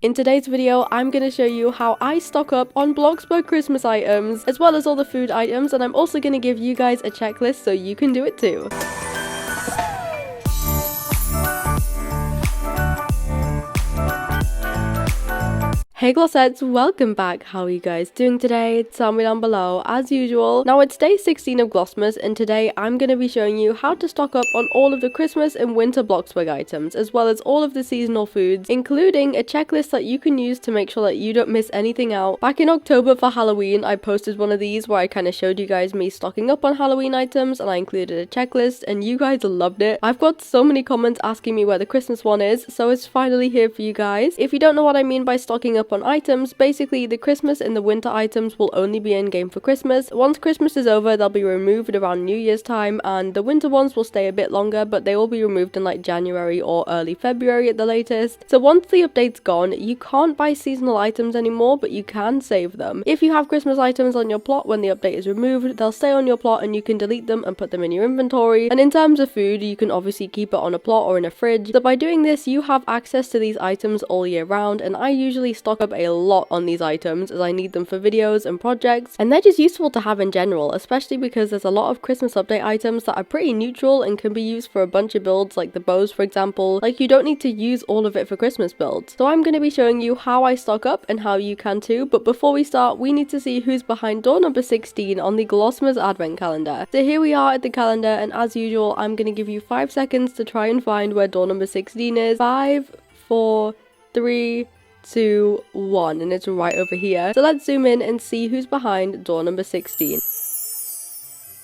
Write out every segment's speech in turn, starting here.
In today's video, I'm going to show you how I stock up on Bloxburg Christmas items, as well as all the food items, and I'm also going to give you guys a checklist so you can do it too. Hey glossettes, welcome back. How are you guys doing today? Tell me down below as usual. Now it's day 16 of Glossmas, and today I'm going to be showing you how to stock up on all of the Christmas and winter Bloxburg items, as well as all of the seasonal foods, including a checklist that you can use to make sure that you don't miss anything out. Back in October for Halloween, I posted one of these where I kind of showed you guys me stocking up on Halloween items, and I included a checklist, and you guys loved it. I've got so many comments asking me where the Christmas one is, so it's finally here for you guys. If you don't know what I mean by stocking up on items, basically the Christmas and the winter items will only be in game for Christmas. Once Christmas is over, they'll be removed around New Year's time, and the winter ones will stay a bit longer, but they will be removed in like January or early February at the latest. So once the update's gone, you can't buy seasonal items anymore, but you can save them. If you have Christmas items on your plot when the update is removed, they'll stay on your plot and you can delete them and put them in your inventory. And in terms of food, you can obviously keep it on a plot or in a fridge. So by doing this, you have access to these items all year round, and I usually stock up a lot on these items as I need them for videos and projects, and they're just useful to have in general, especially because there's a lot of Christmas update items that are pretty neutral and can be used for a bunch of builds, like the bows for example. Like, you don't need to use all of it for Christmas builds. So I'm going to be showing you how I stock up and how you can too, but before we start, we need to see who's behind door number 16 on the Glossmas advent calendar. So here we are at the calendar, and as usual, I'm going to give you 5 seconds to try and find where door number 16 is. 5, 4, 3, 2, 1, and it's right over here. So let's zoom in and see who's behind door number 16.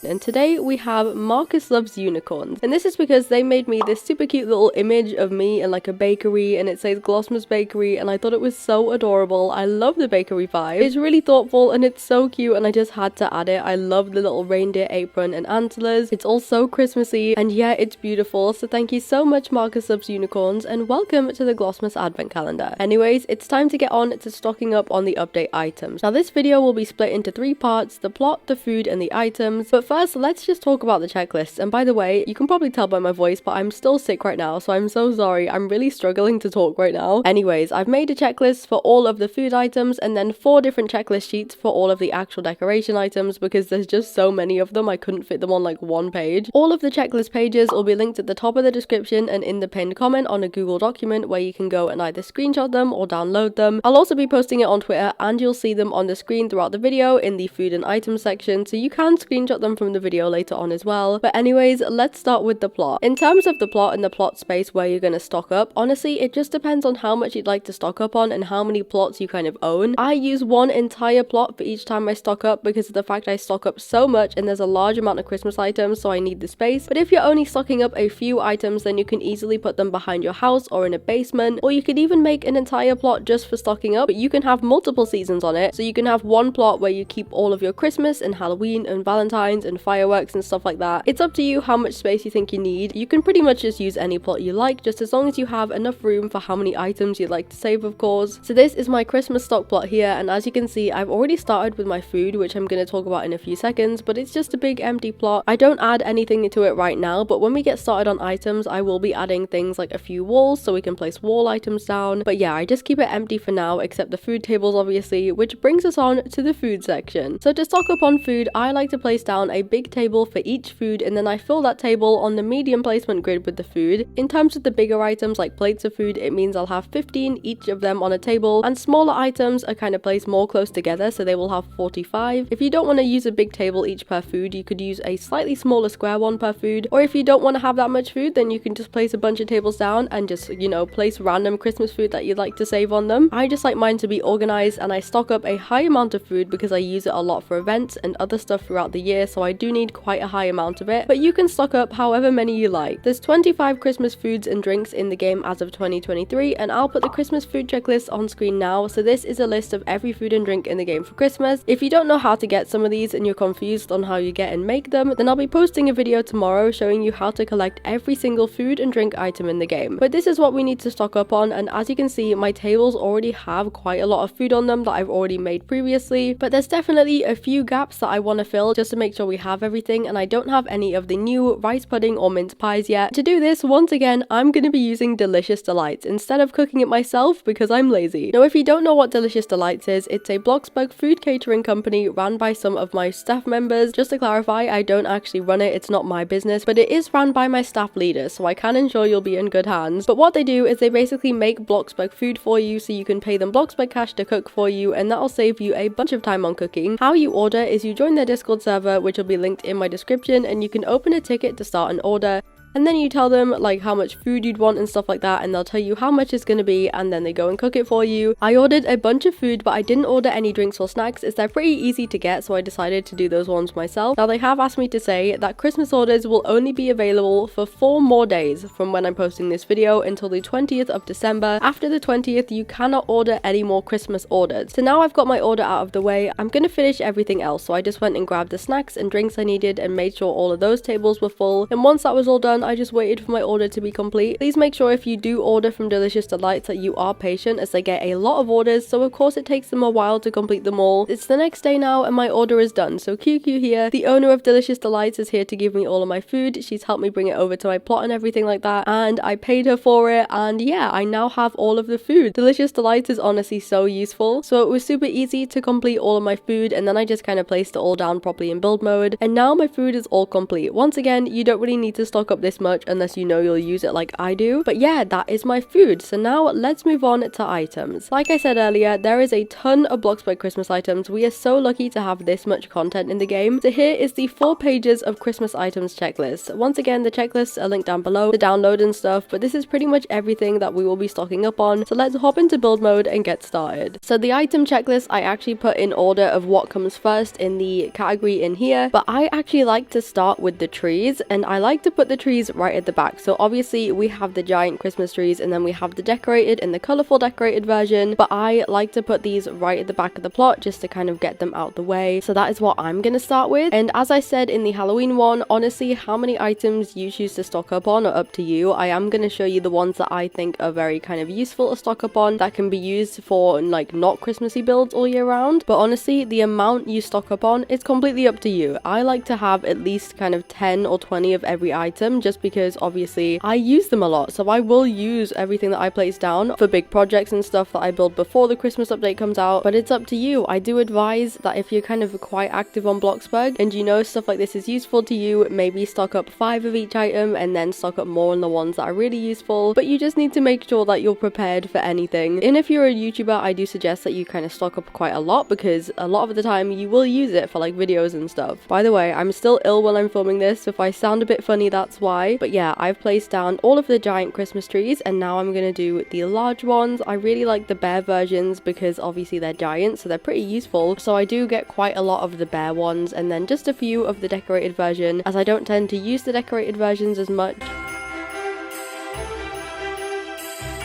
And today we have Marcus Loves Unicorns, and this is because they made me this super cute little image of me in like a bakery, and it says Glossmas Bakery, and I thought it was so adorable. I love the bakery vibe. It's really thoughtful and it's so cute, and I just had to add it. I love the little reindeer apron and antlers. It's all so Christmassy, and yeah, it's beautiful. So thank you so much, Marcus Loves Unicorns, and welcome to the Glossmas advent calendar. Anyways, it's time to get on to stocking up on the update items. Now this video will be split into 3 parts: the plot, the food, and the items. But first, let's just talk about the checklist. And by the way, you can probably tell by my voice, but I'm still sick right now, so I'm so sorry. I'm really struggling to talk right now. Anyways, I've made a checklist for all of the food items, and then 4 different checklist sheets for all of the actual decoration items, because there's just so many of them, I couldn't fit them on like one page. All of the checklist pages will be linked at the top of the description and in the pinned comment on a Google document, where you can go and either screenshot them or download them. I'll also be posting it on Twitter, and you'll see them on the screen throughout the video in the food and items section, so you can screenshot them from the video later on as well. But anyways, let's start with the plot. In terms of the plot and the plot space where you're going to stock up, honestly, it just depends on how much you'd like to stock up on and how many plots you kind of own. I use one entire plot for each time I stock up because of the fact I stock up so much, and there's a large amount of Christmas items, so I need the space. But if you're only stocking up a few items, then you can easily put them behind your house or in a basement, or you could even make an entire plot just for stocking up, but you can have multiple seasons on it. So you can have one plot where you keep all of your Christmas and Halloween and Valentine's and fireworks and stuff like that. It's up to you how much space you think you need. You can pretty much just use any plot you like, just as long as you have enough room for how many items you'd like to save, of course. So this is my Christmas stock plot here, and as you can see, I've already started with my food, which I'm going to talk about in a few seconds, but it's just a big empty plot. I don't add anything into it right now, but when we get started on items, I will be adding things like a few walls so we can place wall items down. But yeah, I just keep it empty for now, except the food tables obviously, which brings us on to the food section. So to stock up on food, I like to place down a big table for each food, and then I fill that table on the medium placement grid with the food. In terms of the bigger items like plates of food, it means I'll have 15 each of them on a table, and smaller items are kind of placed more close together, so they will have 45. If you don't want to use a big table each per food, you could use a slightly smaller square one per food, or if you don't want to have that much food, then you can just place a bunch of tables down and just, you know, place random Christmas food that you'd like to save on them. I just like mine to be organized, and I stock up a high amount of food because I use it a lot for events and other stuff throughout the year, so I do need quite a high amount of it. But you can stock up however many you like. There's 25 Christmas foods and drinks in the game as of 2023, and I'll put the Christmas food checklist on screen now. So this is a list of every food and drink in the game for Christmas. If you don't know how to get some of these and you're confused on how you get and make them, then I'll be posting a video tomorrow showing you how to collect every single food and drink item in the game. But this is what we need to stock up on, and as you can see, my tables already have quite a lot of food on them that I've already made previously, but there's definitely a few gaps that I want to fill just to make sure we already have everything, and I don't have any of the new rice pudding or mince pies yet. To do this, once again, I'm going to be using Delicious Delights instead of cooking it myself because I'm lazy. Now, if you don't know what Delicious Delights is, it's a Bloxburg food catering company run by some of my staff members. Just to clarify, I don't actually run it, it's not my business, but it is run by my staff leader, so I can ensure you'll be in good hands. But what they do is they basically make Bloxburg food for you, so you can pay them Bloxburg cash to cook for you, and that'll save you a bunch of time on cooking. How you order is you join their Discord server, which will be linked in my description, and you can open a ticket to start an order. And then you tell them like how much food you'd want and stuff like that, and they'll tell you how much it's going to be, and then they go and cook it for you. I ordered a bunch of food, but I didn't order any drinks or snacks as they're pretty easy to get, so I decided to do those ones myself. Now, they have asked me to say that Christmas orders will only be available for 4 more days from when I'm posting this video until the 20th of December. After the 20th, you cannot order any more Christmas orders. So now I've got my order out of the way, I'm going to finish everything else. So I just went and grabbed the snacks and drinks I needed and made sure all of those tables were full. And once that was all done, I just waited for my order to be complete. Please make sure if you do order from Delicious Delights that you are patient, as they get a lot of orders, so of course it takes them a while to complete them all. It's the next day now and my order is done. So QQ here, the owner of Delicious Delights, is here to give me all of my food. She's helped me bring it over to my plot and everything like that, and I paid her for it, and yeah, I now have all of the food. Delicious Delights is honestly so useful. So it was super easy to complete all of my food, and then I just kind of placed it all down properly in build mode, and now my food is all complete. Once again, you don't really need to stock up this much unless you know you'll use it like I do. But yeah, that is my food. So now let's move on to items. Like I said earlier, there is a ton of Bloxburg Christmas items. We are so lucky to have this much content in the game. So here is the 4 pages of Christmas items checklist. Once again, the checklists are linked down below to download and stuff, but this is pretty much everything that we will be stocking up on. So let's hop into build mode and get started. So the item checklist I actually put in order of what comes first in the category in here, but I actually like to start with the trees, and I like to put the trees right at the back. So obviously we have the giant Christmas trees, and then we have the decorated and the colorful decorated version, but I like to put these right at the back of the plot just to kind of get them out the way. So that is what I'm gonna start with. And as I said in the Halloween one, honestly, how many items you choose to stock up on are up to you. I am gonna show you the ones that I think are very kind of useful to stock up on that can be used for like not Christmassy builds all year round. But honestly, the amount you stock up on is completely up to you. I like to have at least kind of 10 or 20 of every item, just because obviously I use them a lot, so I will use everything that I place down for big projects and stuff that I build before the Christmas update comes out. But it's up to you. I do advise that if you're kind of quite active on Bloxburg and you know stuff like this is useful to you, maybe stock up 5 of each item and then stock up more on the ones that are really useful. But you just need to make sure that you're prepared for anything. And if you're a YouTuber, I do suggest that you kind of stock up quite a lot, because a lot of the time you will use it for like videos and stuff. By the way, I'm still ill when I'm filming this, so if I sound a bit funny, that's why. But yeah, I've placed down all of the giant Christmas trees, and now I'm gonna do the large ones. I really like the bear versions because obviously they're giant, so they're pretty useful. So I do get quite a lot of the bear ones, and then just a few of the decorated version, as I don't tend to use the decorated versions as much.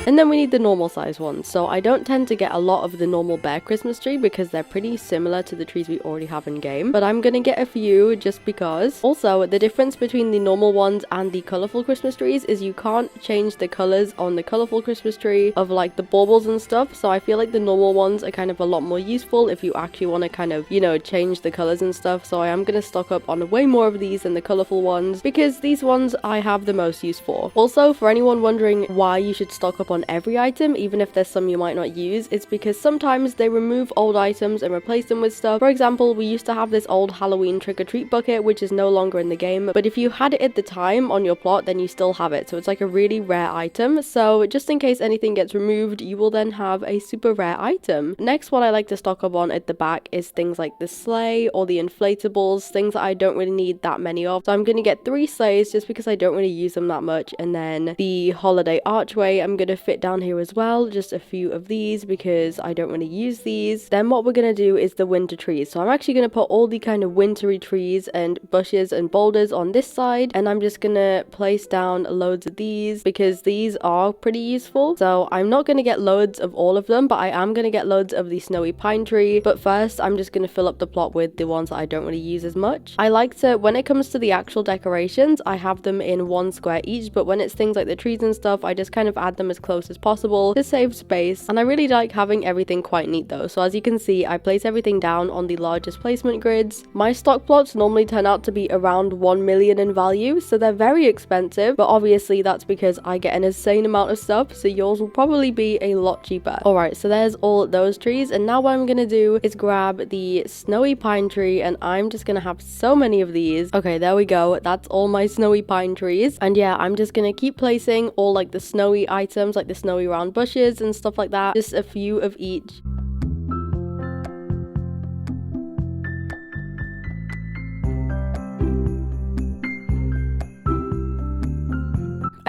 And then we need the normal size ones. So I don't tend to get a lot of the normal bear Christmas tree because they're pretty similar to the trees we already have in game. But I'm gonna get a few just because. Also, the difference between the normal ones and the colorful Christmas trees is you can't change the colors on the colorful Christmas tree of like the baubles and stuff. So I feel like the normal ones are kind of a lot more useful if you actually want to kind of, you know, change the colors and stuff. So I am gonna stock up on way more of these than the colorful ones because these ones I have the most use for. Also, for anyone wondering why you should stock up on every item, even if there's some you might not use, it's because sometimes they remove old items and replace them with stuff. For example, we used to have this old Halloween trick-or-treat bucket, which is no longer in the game, but if you had it at the time on your plot, then you still have it. So it's like a really rare item. So just in case anything gets removed, you will then have a super rare item. Next, what I like to stock up on at the back is things like the sleigh or the inflatables, things that I don't really need that many of. So I'm gonna get 3 sleighs just because I don't really use them that much, and then the holiday archway I'm gonna fit down here as well, just a few of these because I don't really use these. Then what we're gonna do is the winter trees. So I'm actually gonna put all the kind of wintry trees and bushes and boulders on this side, and I'm just gonna place down loads of these because these are pretty useful. So I'm not gonna get loads of all of them, but I am gonna get loads of the snowy pine tree. But first I'm just gonna fill up the plot with the ones that I don't really use as much. I like to, when it comes to the actual decorations, I have them in 1 square each, but when it's things like the trees and stuff, I just kind of add them as close close as possible to save space. And I really like having everything quite neat though. So as you can see, I place everything down on the largest placement grids. My stock plots normally turn out to be around 1 million in value, so they're very expensive, but obviously that's because I get an insane amount of stuff, so yours will probably be a lot cheaper. Alright, so there's all those trees, and now what I'm gonna do is grab the snowy pine tree, and I'm just gonna have so many of these. Okay, there we go. That's all my snowy pine trees. And yeah, I'm just gonna keep placing all like the snowy items, like the snowy round bushes and stuff like that. Just a few of each.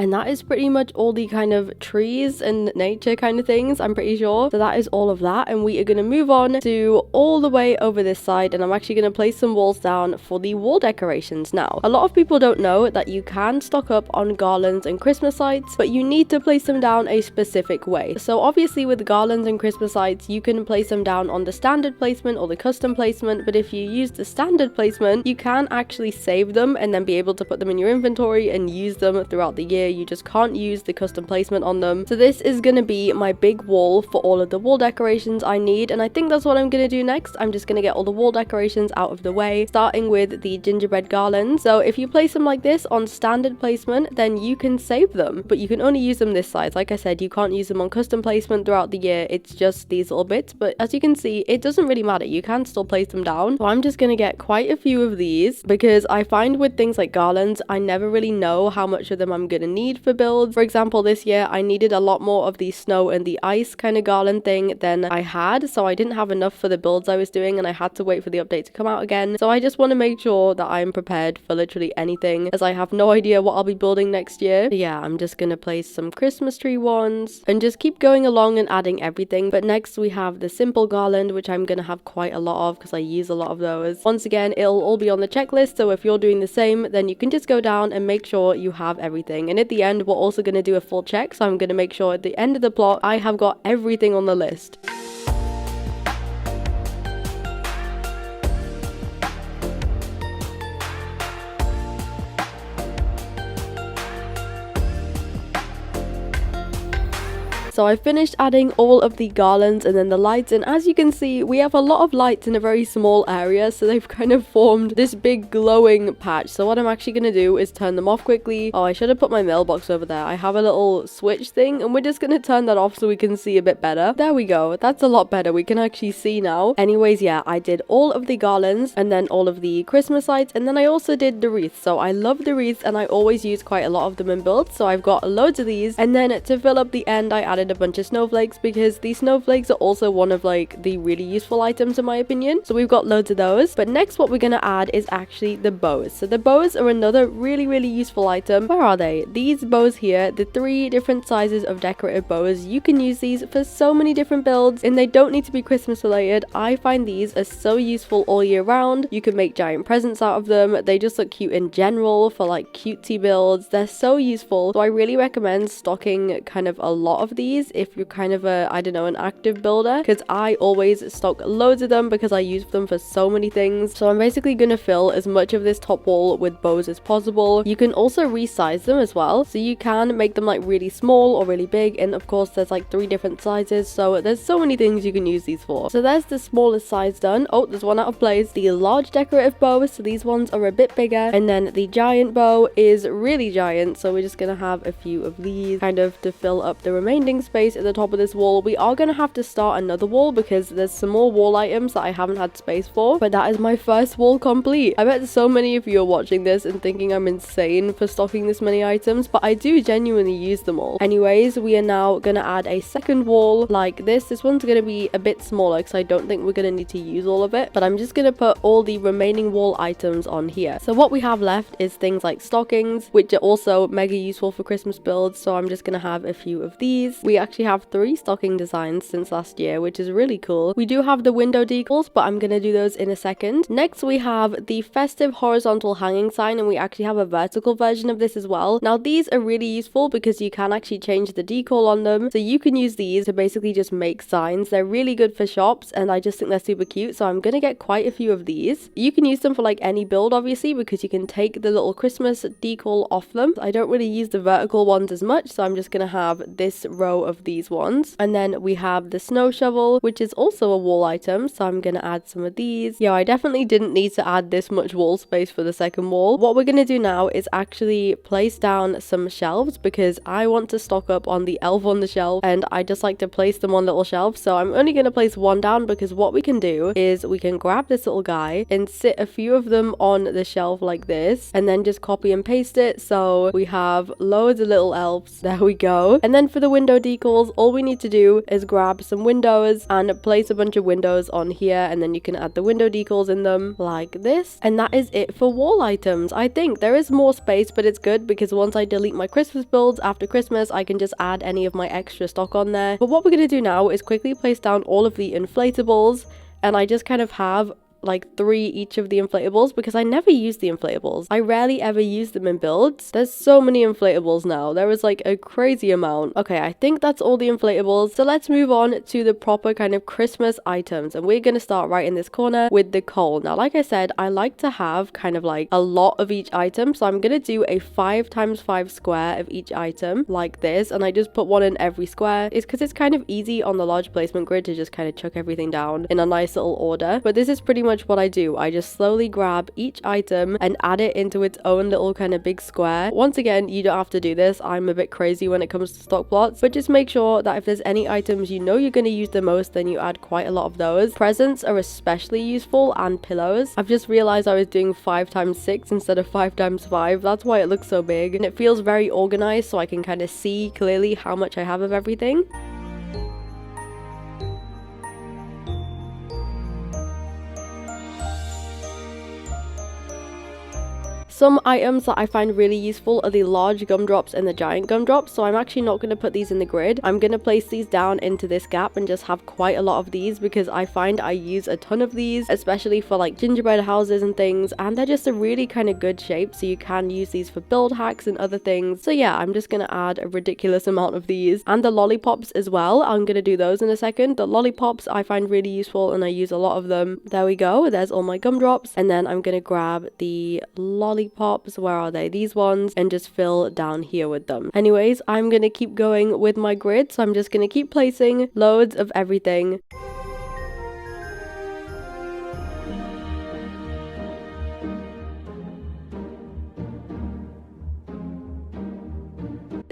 And that is pretty much all the kind of trees and nature kind of things, I'm pretty sure. So that is all of that, and we are going to move on to all the way over this side, and I'm actually going to place some walls down for the wall decorations now. A lot of people don't know that you can stock up on garlands and Christmas lights, but you need to place them down a specific way. So obviously with garlands and Christmas lights, you can place them down on the standard placement or the custom placement, but if you use the standard placement, you can actually save them and then be able to put them in your inventory and use them throughout the year. You just can't use the custom placement on them. So this is going to be my big wall for all of the wall decorations I need, and I think that's what I'm going to do next. I'm just going to get all the wall decorations out of the way, starting with the gingerbread garlands. So if you place them like this on standard placement, then you can save them, but you can only use them this size. Like I said, you can't use them on custom placement throughout the year. It's just these little bits, but as you can see, it doesn't really matter. You can still place them down. So I'm just going to get quite a few of these, because I find with things like garlands, I never really know how much of them I'm going to need for builds. For example, this year I needed a lot more of the snow and the ice kind of garland thing than I had, so I didn't have enough for the builds I was doing, and I had to wait for the update to come out again. So I just want to make sure that I'm prepared for literally anything, as I have no idea what I'll be building next year. So yeah, I'm just gonna place some Christmas tree ones and just keep going along and adding everything. But next we have the simple garland, which I'm gonna have quite a lot of because I use a lot of those. Once again, it'll all be on the checklist, so if you're doing the same, then you can just go down and make sure you have everything. And at the end, we're also going to do a full check, so I'm going to make sure at the end of the plot I have got everything on the list. So I finished adding all of the garlands and then the lights, and as you can see, we have a lot of lights in a very small area, so they've kind of formed this big glowing patch. So what I'm actually going to do is turn them off quickly. Oh, I should have put my mailbox over there. I have a little switch thing, and we're just going to turn that off so we can see a bit better. There we go. That's a lot better. We can actually see now. Anyways, yeah, I did all of the garlands and then all of the Christmas lights, and then I also did the wreaths. So I love the wreaths, and I always use quite a lot of them in builds, so I've got loads of these. And then to fill up the end, I added a bunch of snowflakes, because these snowflakes are also one of like the really useful items in my opinion. So we've got loads of those. But next what we're going to add is actually the bows. So the bows are another really useful item. Where are they? These bows here, the 3 different sizes of decorative bows. You can use these for so many different builds, and they don't need to be Christmas related. I find these are so useful all year round. You can make giant presents out of them. They just look cute in general for like cutesy builds. They're so useful. So I really recommend stocking kind of a lot of these if you're kind of a, I don't know, an active builder, because I always stock loads of them because I use them for so many things. So I'm basically going to fill as much of this top wall with bows as possible. You can also resize them as well, so you can make them like really small or really big, and of course there's like 3 different sizes, so there's so many things you can use these for. So there's the smallest size done. Oh, there's one out of place. The large decorative bow, so these ones are a bit bigger, and then the giant bow is really giant, so we're just gonna have a few of these kind of to fill up the remaining space at the top of this wall. We are gonna have to start another wall because there's some more wall items that I haven't had space for, but that is my first wall complete. I bet so many of you are watching this and thinking I'm insane for stocking this many items, but I do genuinely use them all. Anyways, we are now gonna add a second wall like this. This one's gonna be a bit smaller because I don't think we're gonna need to use all of it, but I'm just gonna put all the remaining wall items on here. So what we have left is things like stockings, which are also mega useful for Christmas builds, so I'm just gonna have a few of these. We We actually have 3 stocking designs since last year, which is really cool. We do have the window decals, but I'm gonna do those in a second. Next, we have the festive horizontal hanging sign, and we actually have a vertical version of this as well. Now, these are really useful because you can actually change the decal on them. So you can use these to basically just make signs. They're really good for shops, and I just think they're super cute. So I'm gonna get quite a few of these. You can use them for like any build, obviously, because you can take the little Christmas decal off them. I don't really use the vertical ones as much, so I'm just gonna have this row of these ones. And then we have the snow shovel, which is also a wall item, so I'm gonna add some of these. Yeah, I definitely didn't need to add this much wall space for the second wall. What we're gonna do now is actually place down some shelves because I want to stock up on the elf on the shelf, and I just like to place them on little shelves. So I'm only gonna place one down because what we can do is we can grab this little guy and sit a few of them on the shelf like this, and then just copy and paste it. So we have loads of little elves. There we go. And then for the window decals, all we need to do is grab some windows and place a bunch of windows on here, and then you can add the window decals in them like this. And that is it for wall items. I think there is more space, but it's good because once I delete my Christmas builds after Christmas, I can just add any of my extra stock on there. But what we're going to do now is quickly place down all of the inflatables, and I just kind of have like 3 each of the inflatables because I never use the inflatables. I rarely ever use them in builds. There's so many inflatables now. There is like a crazy amount. Okay, I think that's all the inflatables. So let's move on to the proper kind of Christmas items, and we're going to start right in this corner with the coal. Now, like I said, I like to have kind of like a lot of each item, so I'm going to do a 5x5 square of each item like this, and I just put one in every square. It's because it's kind of easy on the large placement grid to just kind of chuck everything down in a nice little order. But this is pretty much what I do. I just slowly grab each item and add it into its own little kind of big square. Once again, you don't have to do this. I'm a bit crazy when it comes to stock plots, but just make sure that if there's any items you know you're going to use the most, then you add quite a lot of those. Presents are especially useful, and pillows. I've just realized I was doing 5x6 instead of 5x5. That's why it looks so big, and it feels very organized, so I can kind of see clearly how much I have of everything. Some items that I find really useful are the large gumdrops and the giant gumdrops, so I'm actually not going to put these in the grid. I'm going to place these down into this gap and just have quite a lot of these because I find I use a ton of these, especially for like gingerbread houses and things, and they're just a really kind of good shape, so you can use these for build hacks and other things. So yeah, I'm just going to add a ridiculous amount of these. And the lollipops as well, I'm going to do those in a second. The lollipops I find really useful and I use a lot of them. There we go, there's all my gumdrops, and then I'm going to grab the lollipops. Where are they? These ones, and just fill down here with them. Anyways, I'm gonna keep going with my grid, so I'm just gonna keep placing loads of everything.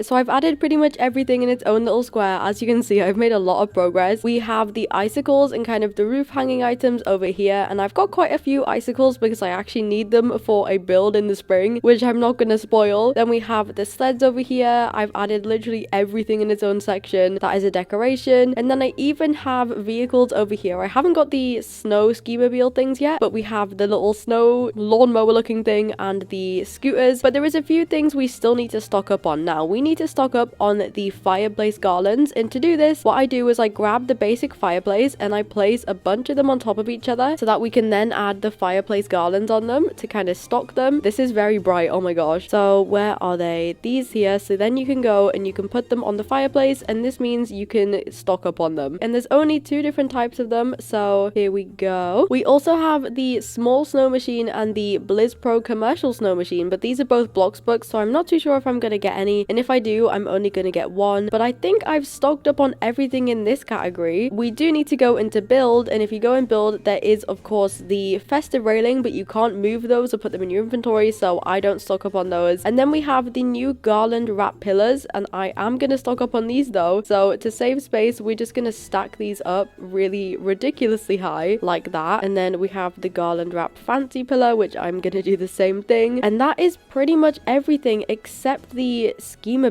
So I've added pretty much everything in its own little square. As you can see, I've made a lot of progress. We have the icicles and kind of the roof hanging items over here, and I've got quite a few icicles because I actually need them for a build in the spring, which I'm not gonna spoil. Then we have the sleds over here. I've added literally everything in its own section. That is a decoration. And then I even have vehicles over here. I haven't got the snow ski mobile things yet, but we have the little snow lawnmower looking thing and the scooters. But there is a few things we still need to stock up on. Now, we need to stock up on the fireplace garlands, and to do this, what I do is I grab the basic fireplace and I place a bunch of them on top of each other so that we can then add the fireplace garlands on them to kind of stock them. This is very bright, oh my gosh. So where are they? These here. So then you can go and you can put them on the fireplace, and this means you can stock up on them. And there's only 2 different types of them, so here we go. We also have the small snow machine and the Blizz Pro commercial snow machine, but these are both Bloxburg, so I'm not too sure if I'm gonna get any, and if I do, I'm only gonna get one. But I think I've stocked up on everything in this category. We do need to go into build, and if you go in build, there is of course the festive railing, but you can't move those or put them in your inventory, so I don't stock up on those. And then we have the new garland wrap pillars, and I am gonna stock up on these though. So to save space, we're just gonna stack these up really ridiculously high like that. And then we have the garland wrap fancy pillar, which I'm gonna do the same thing. And that is pretty much everything except the ski-mobiles,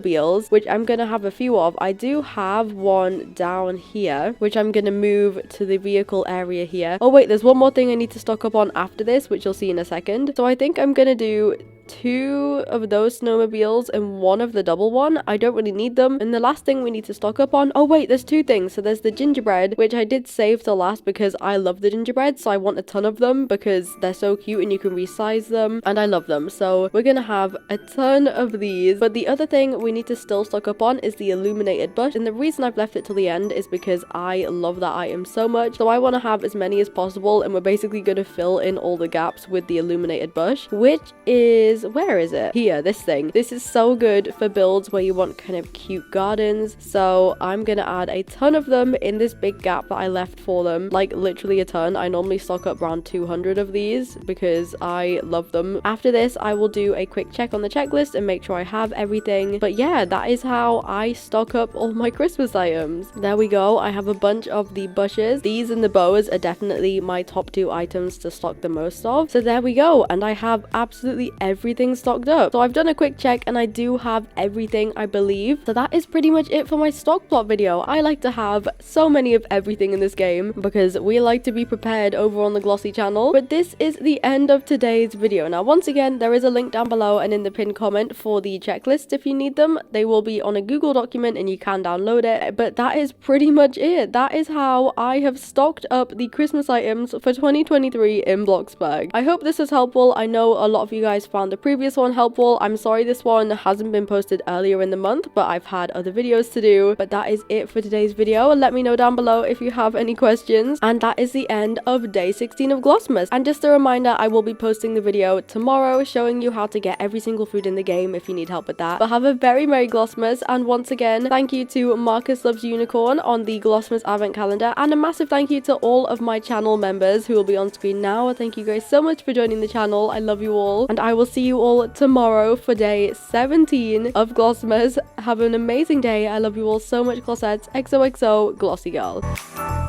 which I'm gonna have a few of. I do have one down here, which I'm gonna move to the vehicle area here. Oh wait, there's one more thing I need to stock up on after this, which you'll see in a second. So I think I'm gonna do 2 of those snowmobiles and 1 of the double one. I don't really need them. And the last thing we need to stock up on, oh wait, there's 2 things. So there's the gingerbread, which I did save to last because I love the gingerbread, so I want a ton of them because they're so cute and you can resize them and I love them. So we're gonna have a ton of these. But the other thing we need to still stock up on is the illuminated bush, and the reason I've left it till the end is because I love that item so much, so I want to have as many as possible, and we're basically going to fill in all the gaps with the illuminated bush, which is, where is it? Here, this thing. This is so good for builds where you want kind of cute gardens, so I'm gonna add a ton of them in this big gap that I left for them, like literally a ton. I normally stock up around 200 of these because I love them. After this, I will do a quick check on the checklist and make sure I have everything. But yeah, that is how I stock up all my Christmas items. There we go. I have a bunch of the bushes. These and the bows are definitely my top 2 items to stock the most of. So there we go. And I have absolutely everything stocked up. So I've done a quick check and I do have everything, I believe. So that is pretty much it for my stock plot video. I like to have so many of everything in this game because we like to be prepared over on the Glossy channel. But this is the end of today's video. Now, once again, there is a link down below and in the pinned comment for the checklist if you need them. They will be on a Google document and you can download it. But that is pretty much it. That is how I have stocked up the Christmas items for 2023 in Bloxburg. I hope this was helpful. I know a lot of you guys found the previous one helpful. I'm sorry this one hasn't been posted earlier in the month, but I've had other videos to do. But that is it for today's video. Let me know down below if you have any questions. And that is the end of day 16 of Glossmas. And just a reminder, I will be posting the video tomorrow showing you how to get every single food in the game if you need help with that. But have a very Merry Glossmas, and once again, thank you to Marcus Loves Unicorn on the Glossmas Advent Calendar, and a massive thank you to all of my channel members who will be on screen now. Thank you guys so much for joining the channel. I love you all, and I will see you all tomorrow for day 17 of Glossmas. Have an amazing day. I love you all so much, Glossettes. XOXO, Glossy Girl.